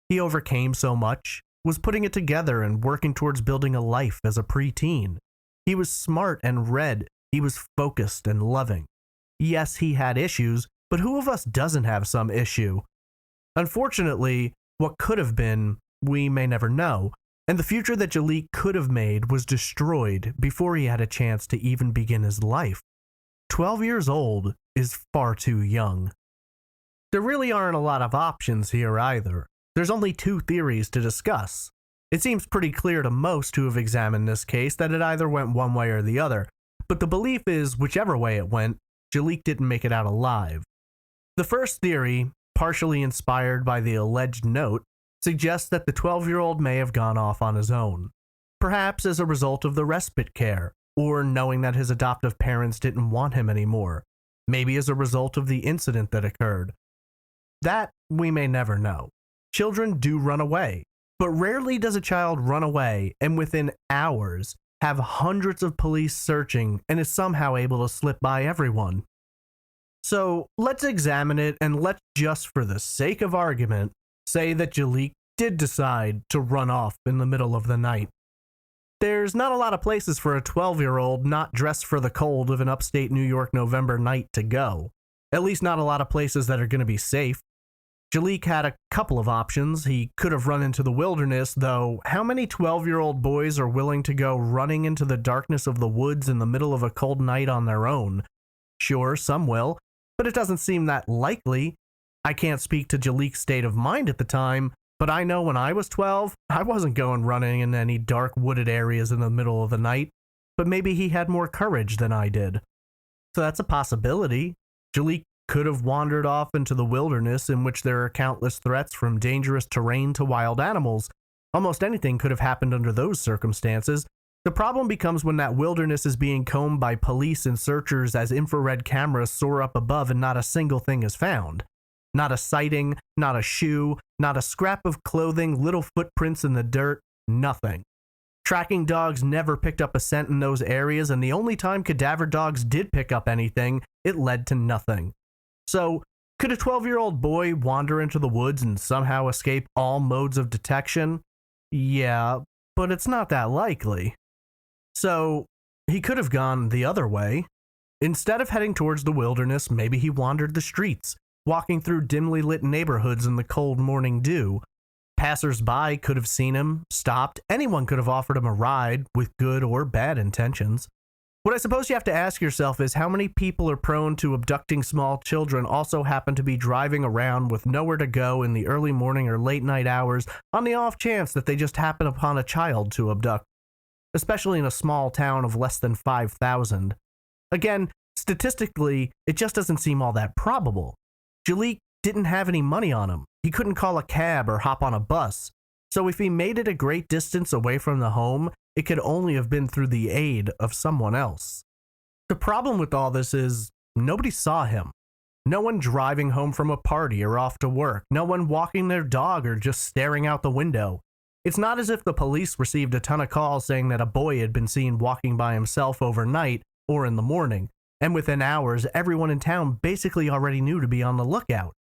Speaker 1: He overcame so much, was putting it together and working towards building a life as a preteen. He was smart and read. He was focused and loving. Yes, he had issues, but who of us doesn't have some issue? Unfortunately, what could have been, we may never know, and the future that Jaliek could have made was destroyed before he had a chance to even begin his life. 12 years old is far too young. There really aren't a lot of options here either. There's only two theories to discuss. It seems pretty clear to most who have examined this case that it either went one way or the other, but the belief is whichever way it went, Jaliek didn't make it out alive. The first theory, partially inspired by the alleged note, suggests that the 12-year-old may have gone off on his own, perhaps as a result of the Respite Care, or knowing that his adoptive parents didn't want him anymore, maybe as a result of the incident that occurred. That we may never know. Children do run away, but rarely does a child run away and within hours have hundreds of police searching and is somehow able to slip by everyone. So let's examine it and let's just for the sake of argument say that Jaliek did decide to run off in the middle of the night. There's not a lot of places for a 12-year-old not dressed for the cold of an upstate New York November night to go. At least not a lot of places that are going to be safe. Jaliek had a couple of options. He could have run into the wilderness, though how many 12-year-old boys are willing to go running into the darkness of the woods in the middle of a cold night on their own? Sure, some will, but it doesn't seem that likely. I can't speak to Jaliek's state of mind at the time, but I know when I was 12, I wasn't going running in any dark wooded areas in the middle of the night, but maybe he had more courage than I did. So that's a possibility. Jaliek could have wandered off into the wilderness in which there are countless threats from dangerous terrain to wild animals. Almost anything could have happened under those circumstances. The problem becomes when that wilderness is being combed by police and searchers as infrared cameras soar up above and not a single thing is found. Not a sighting, not a shoe, not a scrap of clothing, little footprints in the dirt, nothing. Tracking dogs never picked up a scent in those areas, and the only time cadaver dogs did pick up anything, it led to nothing. So, could a 12-year-old boy wander into the woods and somehow escape all modes of detection? Yeah, but it's not that likely. So, he could have gone the other way. Instead of heading towards the wilderness, maybe he wandered the streets, walking through dimly lit neighborhoods in the cold morning dew. Passers-by could have seen him, stopped. Anyone could have offered him a ride with good or bad intentions. What I suppose you have to ask yourself is how many people are prone to abducting small children also happen to be driving around with nowhere to go in the early morning or late night hours on the off chance that they just happen upon a child to abduct, especially in a small town of less than 5,000. Again, statistically, it just doesn't seem all that probable. Jaliek didn't have any money on him. He couldn't call a cab or hop on a bus. So if he made it a great distance away from the home, it could only have been through the aid of someone else. The problem with all this is nobody saw him. No one driving home from a party or off to work. No one walking their dog or just staring out the window. It's not as if the police received a ton of calls saying that a boy had been seen walking by himself overnight or in the morning, and within hours, everyone in town basically already knew to be on the lookout.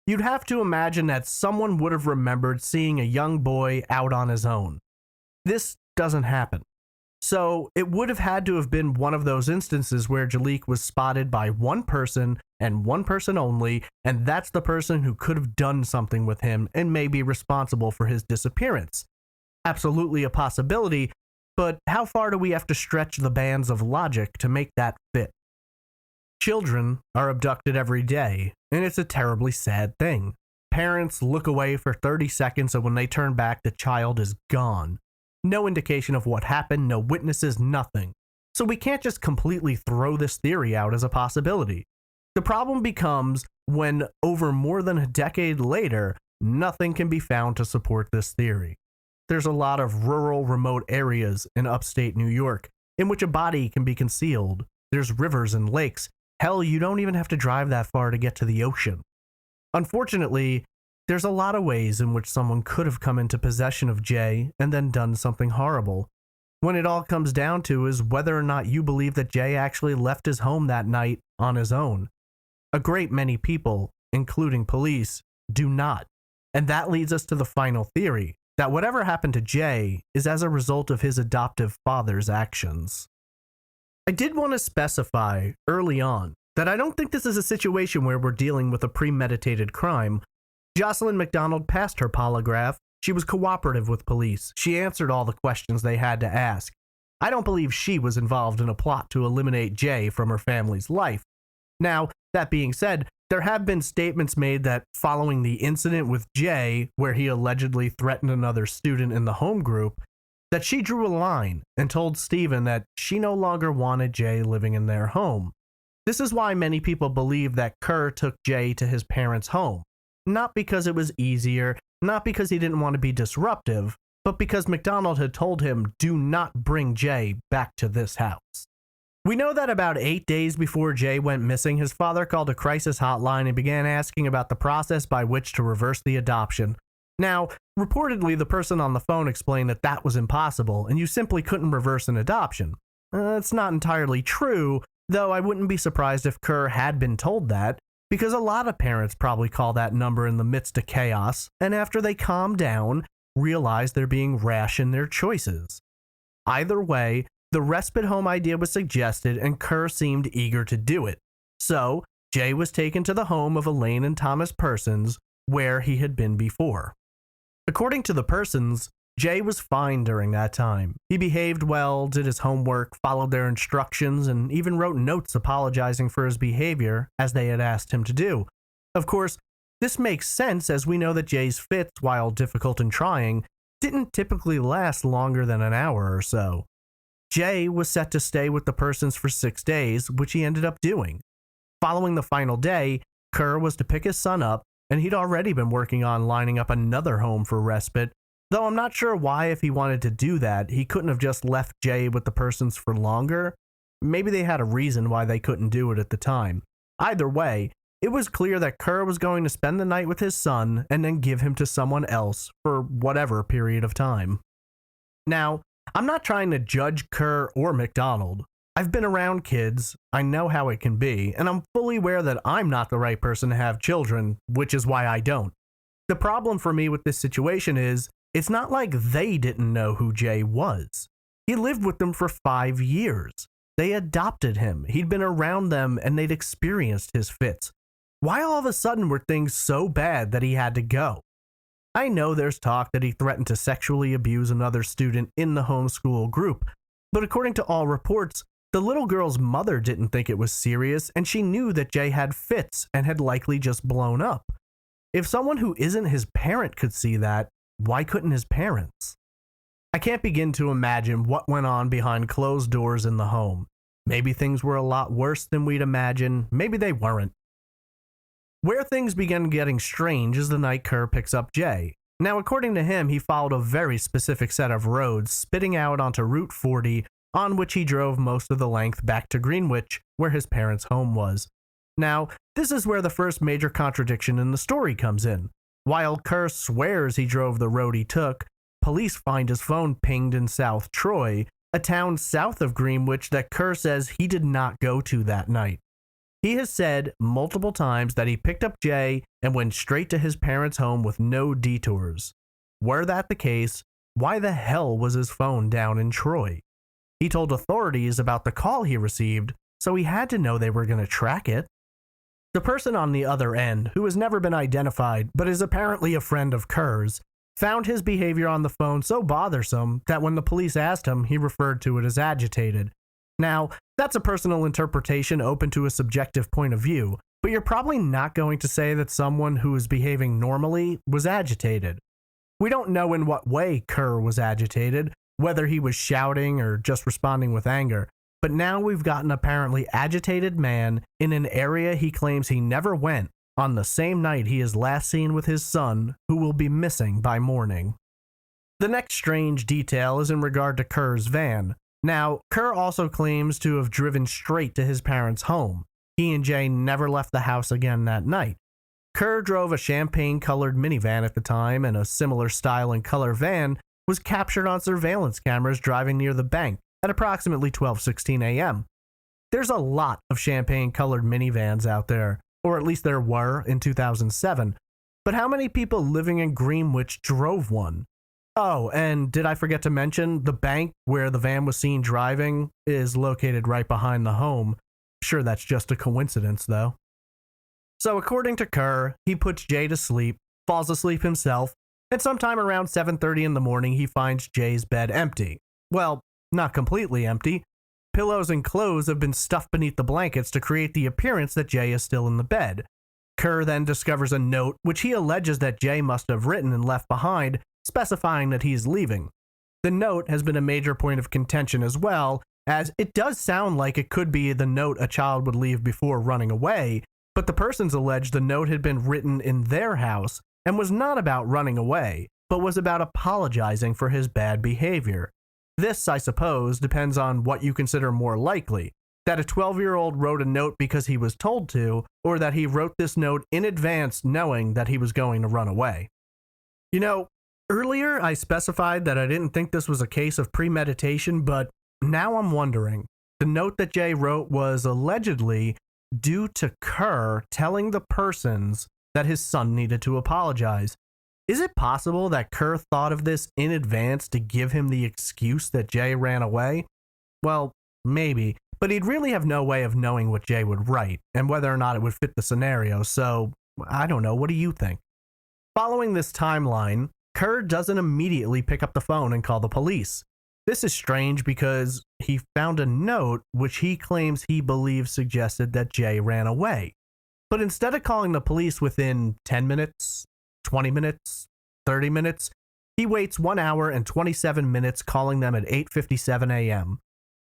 Speaker 1: You'd have to imagine that someone would have remembered seeing a young boy out on his own. This doesn't happen. So it would have had to have been one of those instances where Jaliek was spotted by one person and one person only, and that's the person who could have done something with him and may be responsible for his disappearance. Absolutely a possibility, but how far do we have to stretch the bands of logic to make that fit? Children are abducted every day, and it's a terribly sad thing. Parents look away for 30 seconds, and when they turn back, the child is gone. No indication of what happened, no witnesses, nothing. So we can't just completely throw this theory out as a possibility. The problem becomes when, over more than a decade later, nothing can be found to support this theory. There's a lot of rural, remote areas in upstate New York in which a body can be concealed. There's rivers and lakes. Hell, you don't even have to drive that far to get to the ocean. Unfortunately, there's a lot of ways in which someone could have come into possession of Jay and then done something horrible. When it all comes down to is whether or not you believe that Jay actually left his home that night on his own. A great many people, including police, do not. And that leads us to the final theory, that whatever happened to Jay is as a result of his adoptive father's actions. I did want to specify early on that I don't think this is a situation where we're dealing with a premeditated crime. Jocelyn McDonald passed her polygraph. She was cooperative with police. She answered all the questions they had to ask. I don't believe she was involved in a plot to eliminate Jay from her family's life. Now, that being said, there have been statements made that following the incident with Jay, where he allegedly threatened another student in the home group, that she drew a line and told Stephen that she no longer wanted Jay living in their home. This is why many people believe that Kerr took Jay to his parents' home. Not because it was easier, not because he didn't want to be disruptive, but because McDonald had told him, do not bring Jay back to this house. We know that about 8 days before Jay went missing, his father called a crisis hotline and began asking about the process by which to reverse the adoption. Now, reportedly, the person on the phone explained that that was impossible and you simply couldn't reverse an adoption. It's not entirely true, though I wouldn't be surprised if Kerr had been told that, because a lot of parents probably call that number in the midst of chaos, and after they calm down, realize they're being rash in their choices. Either way, the respite home idea was suggested and Kerr seemed eager to do it. So, Jay was taken to the home of Elaine and Thomas Persons, where he had been before. According to the Persons, Jay was fine during that time. He behaved well, did his homework, followed their instructions, and even wrote notes apologizing for his behavior, as they had asked him to do. Of course, this makes sense as we know that Jay's fits, while difficult and trying, didn't typically last longer than an hour or so. Jay was set to stay with the Persons for 6 days, which he ended up doing. Following the final day, Kerr was to pick his son up, and he'd already been working on lining up another home for respite, though I'm not sure why if he wanted to do that, he couldn't have just left Jay with the Persons for longer. Maybe they had a reason why they couldn't do it at the time. Either way, it was clear that Kerr was going to spend the night with his son and then give him to someone else for whatever period of time. Now, I'm not trying to judge Kerr or McDonald. I've been around kids, I know how it can be, and I'm fully aware that I'm not the right person to have children, which is why I don't. The problem for me with this situation is, it's not like they didn't know who Jay was. He lived with them for 5 years. They adopted him. He'd been around them and they'd experienced his fits. Why all of a sudden were things so bad that he had to go? I know there's talk that he threatened to sexually abuse another student in the homeschool group, but according to all reports, the little girl's mother didn't think it was serious and she knew that Jay had fits and had likely just blown up. If someone who isn't his parent could see that, why couldn't his parents? I can't begin to imagine what went on behind closed doors in the home. Maybe things were a lot worse than we'd imagine, maybe they weren't. Where things begin getting strange is the night Kerr picks up Jay. Now, according to him, he followed a very specific set of roads, spitting out onto Route 40, on which he drove most of the length back to Greenwich, where his parents' home was. Now, this is where the first major contradiction in the story comes in. While Kerr swears he drove the road he took, police find his phone pinged in South Troy, a town south of Greenwich that Kerr says he did not go to that night. He has said multiple times that he picked up Jay and went straight to his parents' home with no detours. Were that the case, why the hell was his phone down in Troy? He told authorities about the call he received, so he had to know they were going to track it. The person on the other end, who has never been identified but is apparently a friend of Kerr's, found his behavior on the phone so bothersome that when the police asked him, he referred to it as agitated. Now, that's a personal interpretation open to a subjective point of view, but you're probably not going to say that someone who is behaving normally was agitated. We don't know in what way Kerr was agitated, whether he was shouting or just responding with anger, but now we've got an apparently agitated man in an area he claims he never went on the same night he is last seen with his son, who will be missing by morning. The next strange detail is in regard to Kerr's van. Now, Kerr also claims to have driven straight to his parents' home. He and Jay never left the house again that night. Kerr drove a champagne-colored minivan at the time, and a similar style and color van was captured on surveillance cameras driving near the bank at approximately 12:16 a.m. There's a lot of champagne-colored minivans out there, or at least there were in 2007, but how many people living in Greenwich drove one? Oh, and did I forget to mention, the bank where the van was seen driving is located right behind the home. Sure, that's just a coincidence, though. So according to Kerr, he puts Jay to sleep, falls asleep himself, and sometime around 7:30 in the morning, he finds Jay's bed empty. Well, not completely empty. Pillows and clothes have been stuffed beneath the blankets to create the appearance that Jay is still in the bed. Kerr then discovers a note, which he alleges that Jay must have written and left behind, specifying that he is leaving. The note has been a major point of contention as well, as it does sound like it could be the note a child would leave before running away, but the persons allege the note had been written in their house and was not about running away, but was about apologizing for his bad behavior. This, I suppose, depends on what you consider more likely, that a 12-year-old wrote a note because he was told to, or that he wrote this note in advance knowing that he was going to run away. You know, earlier I specified that I didn't think this was a case of premeditation, but now I'm wondering. The note that Jay wrote was allegedly due to Kerr telling the persons that his son needed to apologize. Is it possible that Kerr thought of this in advance to give him the excuse that Jay ran away? Well, maybe, but he'd really have no way of knowing what Jay would write and whether or not it would fit the scenario, so I don't know. What do you think? Following this timeline, Kerr doesn't immediately pick up the phone and call the police. This is strange because he found a note which he claims he believes suggested that Jay ran away. But instead of calling the police within 10 minutes, 20 minutes, 30 minutes, he waits 1 hour and 27 minutes calling them at 8:57 a.m.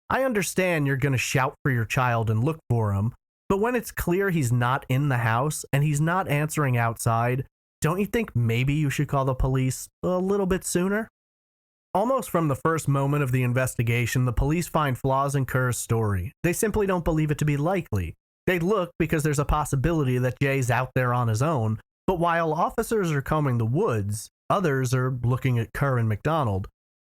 Speaker 1: I understand you're going to shout for your child and look for him, but when it's clear he's not in the house and he's not answering outside, don't you think maybe you should call the police a little bit sooner? Almost from the first moment of the investigation, the police find flaws in Kerr's story. They simply don't believe it to be likely. They look because there's a possibility that Jay's out there on his own, but while officers are combing the woods, others are looking at Kerr and McDonald.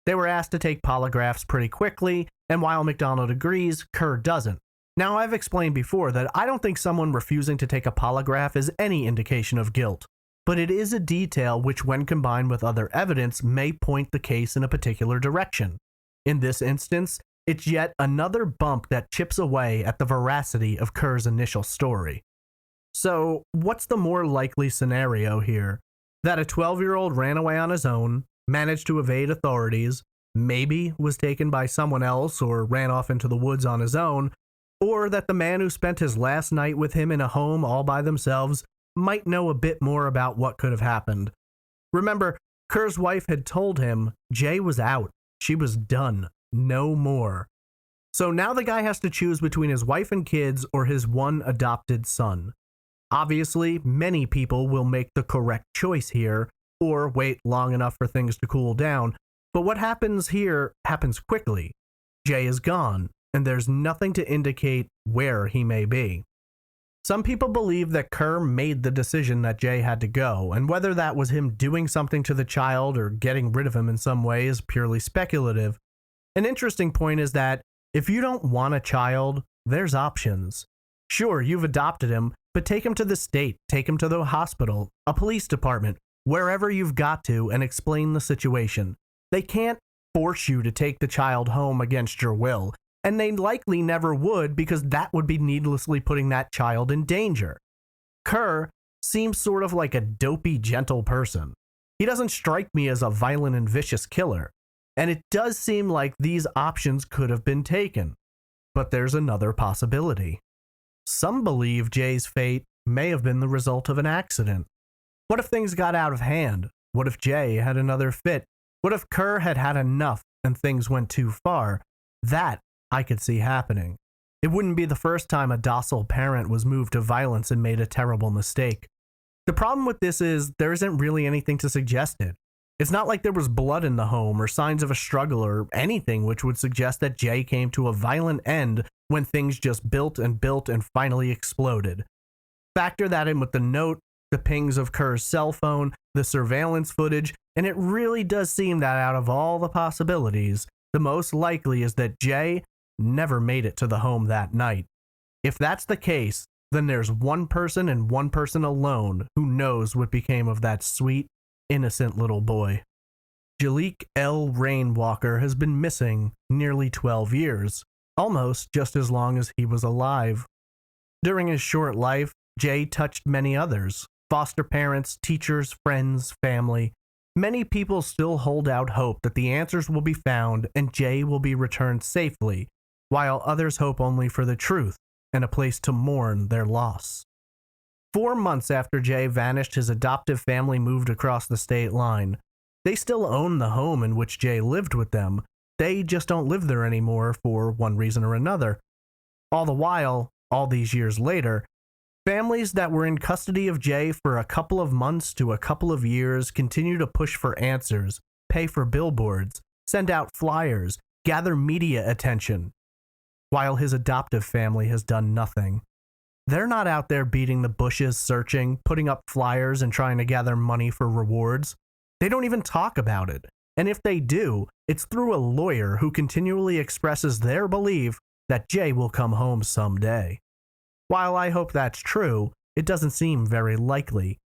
Speaker 1: They were asked to take polygraphs pretty quickly, and while McDonald agrees, Kerr doesn't. Now, I've explained before that I don't think someone refusing to take a polygraph is any indication of guilt, but it is a detail which, when combined with other evidence, may point the case in a particular direction. In this instance, it's yet another bump that chips away at the veracity of Kerr's initial story. So, what's the more likely scenario here? That a 12-year-old ran away on his own, managed to evade authorities, maybe was taken by someone else or ran off into the woods on his own, or that the man who spent his last night with him in a home all by themselves might know a bit more about what could have happened. Remember, Kerr's wife had told him Jay was out. She was done. No more. So now the guy has to choose between his wife and kids or his one adopted son. Obviously, many people will make the correct choice here, or wait long enough for things to cool down, but what happens here happens quickly. Jay is gone, and there's nothing to indicate where he may be. Some people believe that Kerr made the decision that Jay had to go, and whether that was him doing something to the child or getting rid of him in some way is purely speculative. An interesting point is that if you don't want a child, there's options. Sure, you've adopted him, but take him to the state, take him to the hospital, a police department, wherever you've got to, and explain the situation. They can't force you to take the child home against your will, and they likely never would because that would be needlessly putting that child in danger. Kerr seems sort of like a dopey, gentle person. He doesn't strike me as a violent and vicious killer, and it does seem like these options could have been taken. But there's another possibility. Some believe Jay's fate may have been the result of an accident. What if things got out of hand? What if Jay had another fit? What if Kerr had had enough and things went too far? That I could see happening. It wouldn't be the first time a docile parent was moved to violence and made a terrible mistake. The problem with this is there isn't really anything to suggest it. It's not like there was blood in the home or signs of a struggle or anything which would suggest that Jay came to a violent end when things just built and finally exploded. Factor that in with the note, the pings of Kerr's cell phone, the surveillance footage, and it really does seem that out of all the possibilities, the most likely is that Jay never made it to the home that night. If that's the case, then there's one person and one person alone who knows what became of that sweet, innocent little boy. Jaliek Rainwalker has been missing nearly 12 years, almost just as long as he was alive. During his short life, Jay touched many others, foster parents, teachers, friends, family. Many people still hold out hope that the answers will be found and Jay will be returned safely, while others hope only for the truth and a place to mourn their loss. 4 months after Jay vanished, his adoptive family moved across the state line. They still own the home in which Jay lived with them. They just don't live there anymore for one reason or another. All the while, all these years later, families that were in custody of Jay for a couple of months to a couple of years continue to push for answers, pay for billboards, send out flyers, gather media attention, while his adoptive family has done nothing. They're not out there beating the bushes, searching, putting up flyers, and trying to gather money for rewards. They don't even talk about it. And if they do, it's through a lawyer who continually expresses their belief that Jay will come home someday. While I hope that's true, it doesn't seem very likely.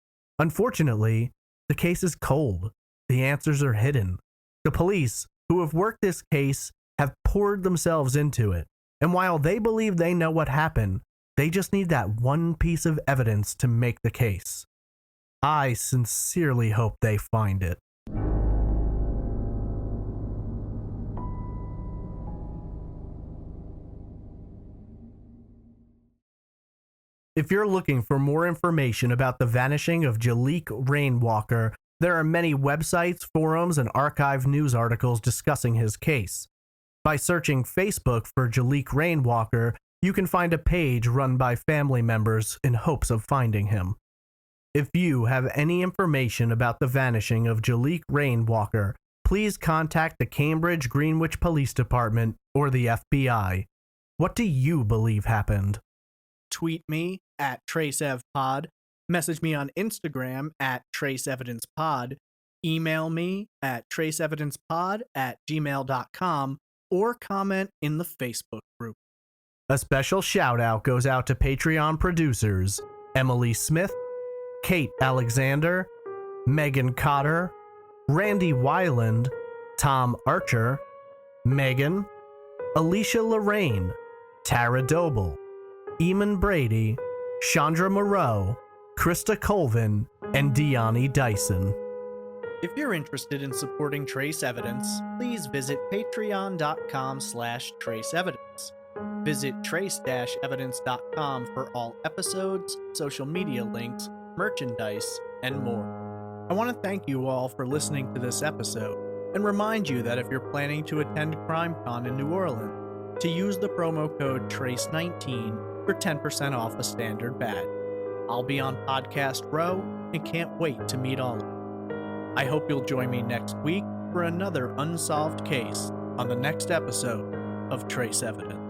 Speaker 1: Unfortunately, the case is cold. The answers are hidden. The police, who have worked this case, have poured themselves into it. And while they believe they know what happened, they just need that one piece of evidence to make the case. I sincerely hope they find it. If you're looking for more information about the vanishing of Jaliek Rainwalker, there are many websites, forums, and archived news articles discussing his case. By searching Facebook for Jaliek Rainwalker, you can find a page run by family members in hopes of finding him. If you have any information about the vanishing of Jaliek Rainwalker, please contact the Cambridge Greenwich Police Department or the FBI. What do you believe happened? Tweet me at TraceEvPod, message me on Instagram at TraceEvidencePod,
Speaker 3: email me at traceevidencepod@gmail.com or comment in the Facebook group.
Speaker 1: A special shout out goes out to Patreon producers Emily Smith, Kate Alexander, Megan Cotter, Randy Weiland, Tom Archer, Megan, Alicia Lorraine, Tara Doble, Eamon Brady, Chandra Moreau, Krista Colvin, and Deani Dyson.
Speaker 3: If you're interested in supporting Trace Evidence, please visit patreon.com/traceevidence. Visit trace-evidence.com for all episodes, social media links, merchandise, and more. I want to thank you all for listening to this episode, and remind you that if you're planning to attend CrimeCon in New Orleans, to use the promo code TRACE19 for 10% off a standard badge. I'll be on Podcast Row and can't wait to meet all of you. I hope you'll join me next week for another unsolved case on the next episode of Trace Evidence.